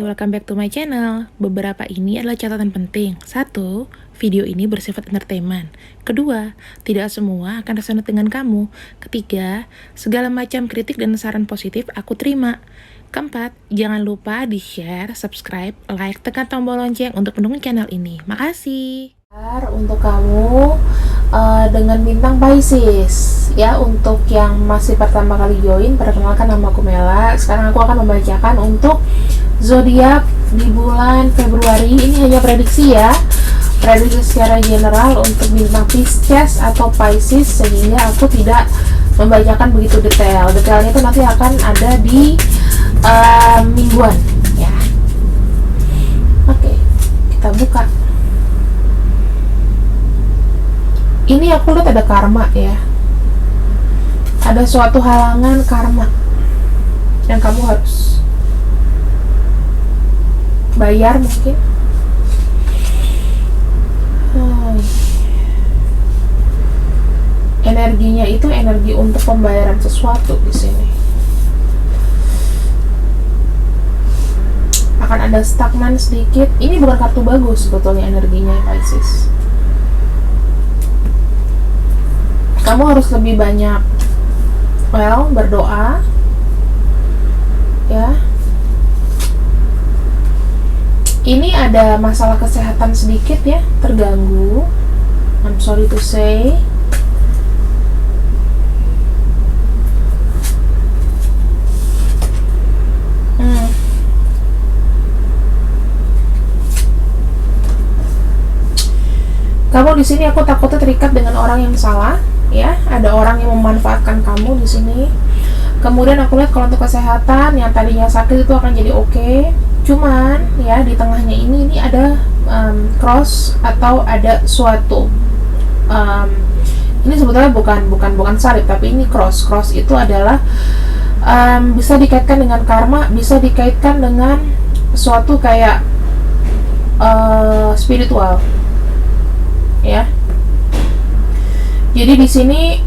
welcome back to my channel. Beberapa ini adalah catatan penting. 1. Video ini bersifat entertainment. 2. Tidak semua akan resonate dengan kamu. 3. Segala macam kritik dan saran positif aku terima. 4. Jangan lupa di-share, subscribe, like, tekan tombol lonceng untuk mendukung channel ini. Makasih. Untuk kamu dengan bintang Pisces ya, untuk yang masih pertama kali join, perkenalkan nama aku Mela. Sekarang aku akan membacakan untuk zodiak di bulan Februari. Ini hanya prediksi ya, prediksi secara general untuk bintang Pisces atau Pisces, sehingga aku tidak membacakan begitu detail. Detailnya itu nanti akan ada di mingguan ya. Oke, kita buka. Ini aku lihat ada karma ya, ada suatu halangan karma yang kamu harus bayar mungkin. Energinya itu energi untuk pembayaran sesuatu di sini. Akan ada stagnan sedikit. Ini bukan kartu bagus sebetulnya energinya Pisces. Kamu harus lebih banyak berdoa ya. Ini ada masalah kesehatan sedikit ya, terganggu. I'm sorry to say. Kamu di sini aku takutnya terikat dengan orang yang salah ya. Ada orang yang memanfaatkan kamu di sini. Kemudian aku lihat kalau untuk kesehatan, yang tadinya sakit itu akan jadi oke. Cuman ya di tengahnya ini ada cross atau ada suatu ini sebetulnya bukan salib, tapi ini cross itu adalah bisa dikaitkan dengan karma, bisa dikaitkan dengan suatu kayak spiritual ya. Jadi di sini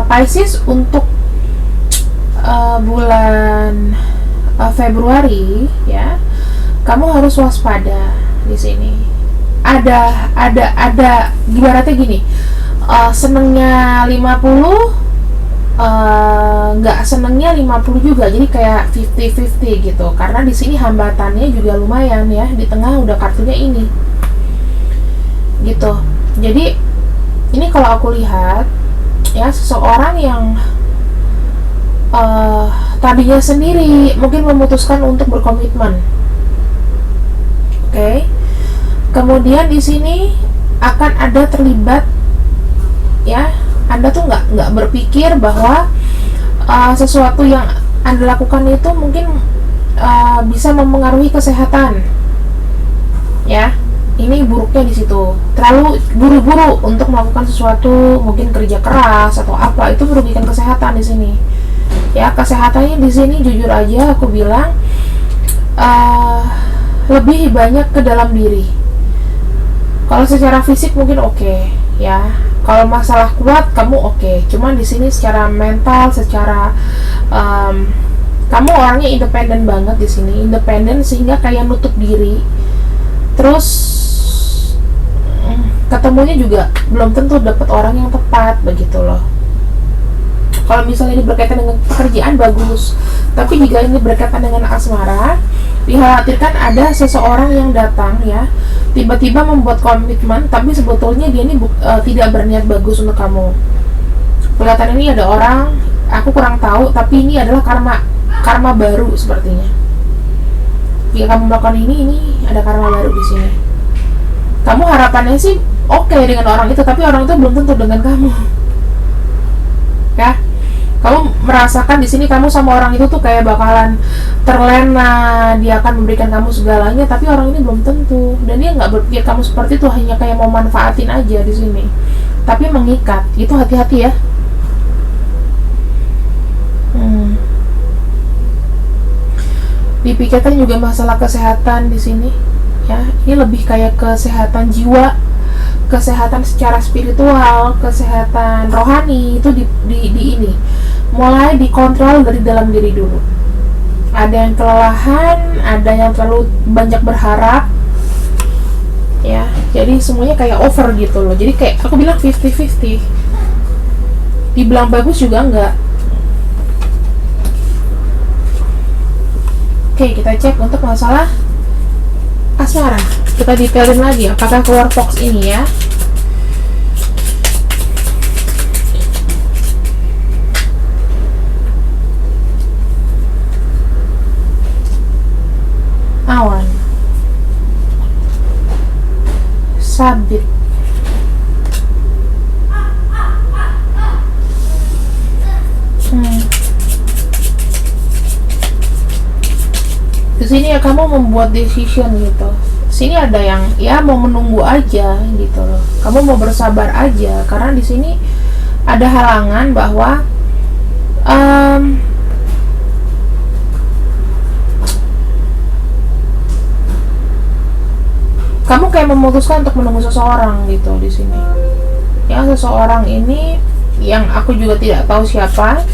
Pisces untuk bulan Februari ya, kamu harus waspada di sini. Ada ibaratnya gini, senengnya 50, nggak senengnya 50 juga, jadi kayak 50-50 gitu. Karena di sini hambatannya juga lumayan ya, di tengah udah kartunya ini gitu. Jadi ini kalau aku lihat ya, seseorang yang tadinya sendiri mungkin memutuskan untuk berkomitmen. Oke. Kemudian di sini akan ada terlibat ya. Anda tuh nggak berpikir bahwa sesuatu yang Anda lakukan itu mungkin bisa mempengaruhi kesehatan ya. Ini buruknya di situ, terlalu buru-buru untuk melakukan sesuatu, mungkin kerja keras atau apa, itu merugikan kesehatan di sini. Ya, kesehatannya di sini jujur aja aku bilang lebih banyak ke dalam diri. Kalau secara fisik mungkin oke, ya. Kalau masalah kuat kamu oke. Cuman di sini secara mental, secara kamu orangnya independen banget di sini, independen sehingga kayak nutup diri. Terus ketemunya juga belum tentu dapat orang yang tepat begitu loh. Kalau misalnya ini berkaitan dengan pekerjaan bagus, tapi jika ini berkaitan dengan asmara, dikhawatirkan ada seseorang yang datang ya, tiba-tiba membuat komitmen, tapi sebetulnya dia ini tidak berniat bagus untuk kamu. Kelihatan ini ada orang, aku kurang tahu, tapi ini adalah karma baru sepertinya. Jika kamu melakukan ini ada karma baru di sini. Kamu harapannya sih oke dengan orang itu, tapi orang itu belum tentu dengan kamu. Ya, kamu merasakan di sini kamu sama orang itu tuh kayak bakalan terlena, dia akan memberikan kamu segalanya, tapi orang ini belum tentu, dan dia nggak berpikir kamu seperti itu, hanya kayak mau manfaatin aja di sini, tapi mengikat. Itu hati-hati ya. Dipikirkan juga masalah kesehatan di sini. Ya, ini lebih kayak kesehatan jiwa, kesehatan secara spiritual, kesehatan rohani itu di ini mulai dikontrol dari dalam diri dulu. ada yang kelelahan, ada yang terlalu banyak berharap ya, jadi semuanya kayak over gitu loh. Jadi kayak aku bilang 50-50, dibilang bagus juga enggak. Oke, kita cek untuk masalah asmara. Kita detailin lagi apakah keluar box ini ya. Awan, sabit, di sini ya kamu membuat decision gitu. Sini ada yang ya mau menunggu aja gitu loh. Kamu mau bersabar aja karena di sini ada halangan bahwa kamu kayak memutuskan untuk menunggu seseorang gitu di sini. Ya, seseorang ini yang aku juga tidak tahu siapa.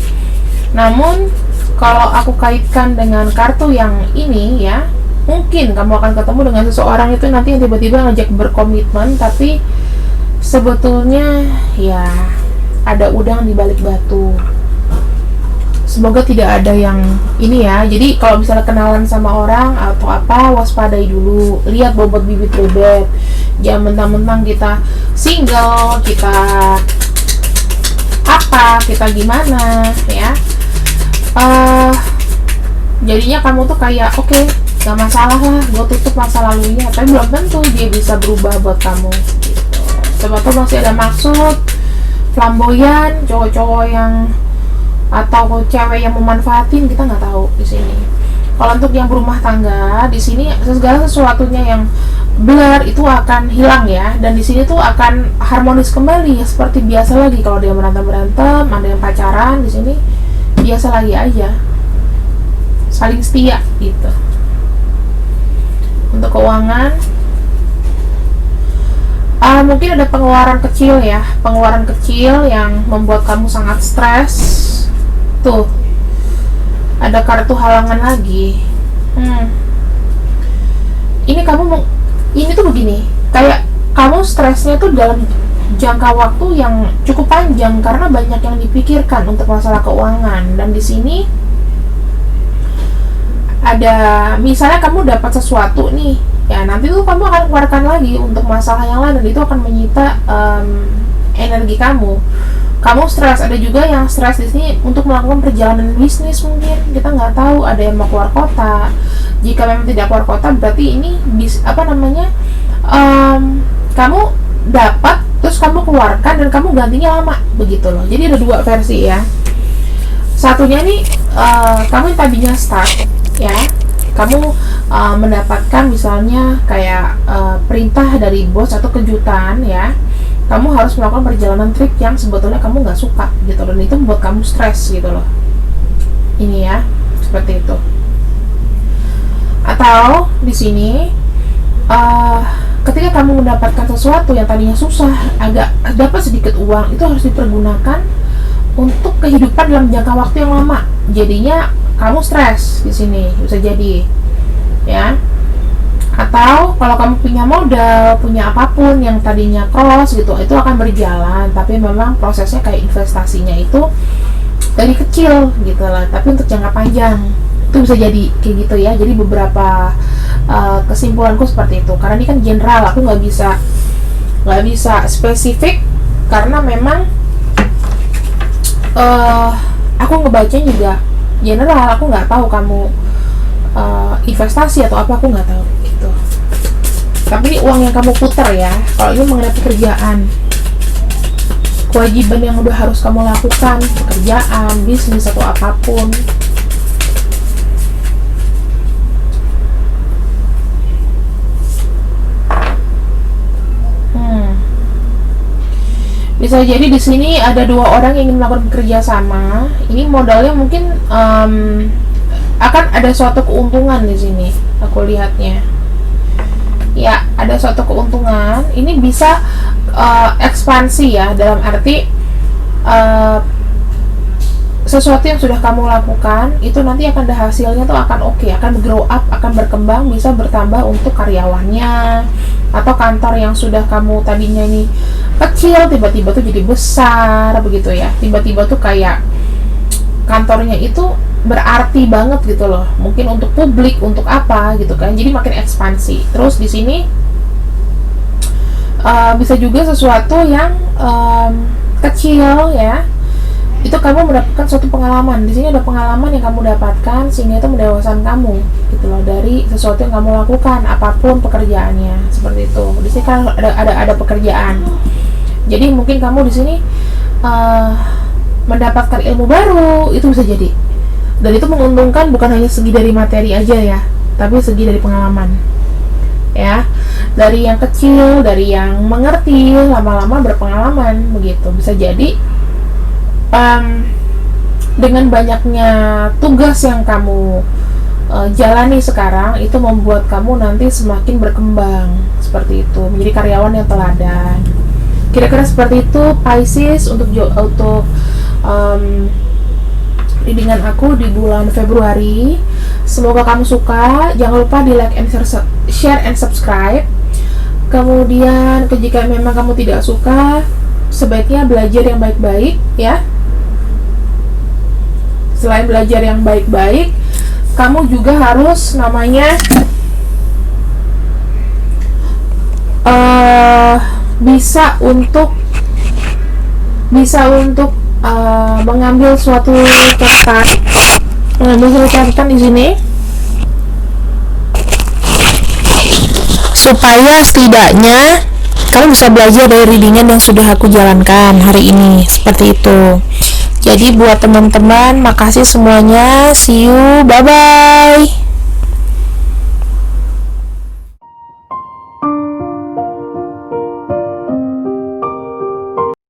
Namun kalau aku kaitkan dengan kartu yang ini ya, mungkin kamu akan ketemu dengan seseorang itu nanti yang tiba-tiba ngajak berkomitmen, tapi sebetulnya ya ada udang di balik batu. Semoga tidak ada yang ini ya. Jadi kalau misalnya kenalan sama orang atau apa, waspadai dulu, lihat bobot bibit bebek. Jangan mentang-mentang kita single, kita apa, kita gimana ya. Jadinya kamu tuh kayak oke, gak masalah lah, gue tutup masa lalunya, tapi belum tentu dia bisa berubah buat kamu gitu. Coba tuh masih ada maksud flamboyan, cowok-cowok yang atau cewek yang memanfaatin, kita nggak tahu di sini. Kalau untuk yang berumah tangga, di sini segala sesuatunya yang blur itu akan hilang ya, dan di sini tuh akan harmonis kembali ya, seperti biasa lagi. Kalau dia berantem, ada yang pacaran, di sini biasa lagi aja, saling setia gitu. Untuk keuangan, mungkin ada pengeluaran kecil ya, pengeluaran kecil yang membuat kamu sangat stres. Tuh, ada kartu halangan lagi. Ini tuh begini, kayak kamu stresnya tuh dalam jangka waktu yang cukup panjang karena banyak yang dipikirkan untuk masalah keuangan. Dan di sini ada, misalnya kamu dapat sesuatu nih, ya nanti tuh kamu akan keluarkan lagi untuk masalah yang lain, dan itu akan menyita energi kamu. Kamu stres, ada juga yang stres di sini untuk melakukan perjalanan bisnis, mungkin kita nggak tahu, ada yang mau keluar kota. Jika memang tidak keluar kota, berarti ini kamu dapat terus kamu keluarkan dan kamu gantinya lama begitu loh. Jadi ada dua versi ya. Satunya nih kamu yang tadinya start ya, kamu mendapatkan misalnya kayak perintah dari bos atau kejutan ya, kamu harus melakukan perjalanan trip yang sebetulnya kamu nggak suka gitu, dan itu membuat kamu stres gitu loh. Ini ya, seperti itu. Atau di sini ketika kamu mendapatkan sesuatu yang tadinya susah, agak dapat sedikit uang, itu harus dipergunakan untuk kehidupan dalam jangka waktu yang lama. Jadinya kamu stres di sini, bisa jadi ya. Atau kalau kamu punya modal, punya apapun yang tadinya cross gitu, itu akan berjalan, tapi memang prosesnya kayak investasinya itu dari kecil gitu lah, tapi untuk jangka panjang itu bisa jadi kayak gitu ya. Jadi beberapa kesimpulanku seperti itu, karena ini kan general, aku nggak bisa spesifik karena memang aku ngebaca juga general, aku nggak tahu kamu investasi atau apa, aku nggak tahu gitu. Tapi ini uang yang kamu putar ya. Kalau ini mengenai pekerjaan, kewajiban yang udah harus kamu lakukan, pekerjaan, bisnis atau apapun. Bisa jadi di sini ada dua orang yang ingin melakukan bekerja sama. Ini modalnya mungkin akan ada suatu keuntungan di sini. Aku lihatnya, ya ada suatu keuntungan. Ini bisa ekspansi ya, dalam arti sesuatu yang sudah kamu lakukan itu nanti akan ada hasilnya tuh akan oke, akan grow up, akan berkembang, bisa bertambah untuk karyawannya, atau kantor yang sudah kamu tadinya ini kecil tiba-tiba tuh jadi besar begitu ya, tiba-tiba tuh kayak kantornya itu berarti banget gitu loh, mungkin untuk publik, untuk apa gitu kan, jadi makin ekspansi. Terus di sini bisa juga sesuatu yang kecil ya, itu kamu mendapatkan suatu pengalaman. Di sini ada pengalaman yang kamu dapatkan sehingga itu mendewasakan kamu gitu loh, dari sesuatu yang kamu lakukan apapun pekerjaannya, seperti itu. Di sini kan ada pekerjaan, jadi mungkin kamu di sini mendapatkan ilmu baru, itu bisa jadi, dan itu menguntungkan bukan hanya segi dari materi aja ya, tapi segi dari pengalaman ya, dari yang kecil, dari yang mengerti, lama-lama berpengalaman begitu. Bisa jadi dengan banyaknya tugas yang kamu jalani sekarang itu membuat kamu nanti semakin berkembang, seperti itu, menjadi karyawan yang teladan. Kira-kira seperti itu Pisces untuk readingan aku di bulan Februari. Semoga kamu suka. Jangan lupa di like and share and subscribe. Kemudian jika memang kamu tidak suka, sebaiknya belajar yang baik-baik ya. Selain belajar yang baik-baik, kamu juga harus bisa untuk mengambil suatu catatan di sini, supaya setidaknya kamu bisa belajar dari readingan yang sudah aku jalankan hari ini, seperti itu. Jadi buat teman-teman, makasih semuanya, see you, bye bye.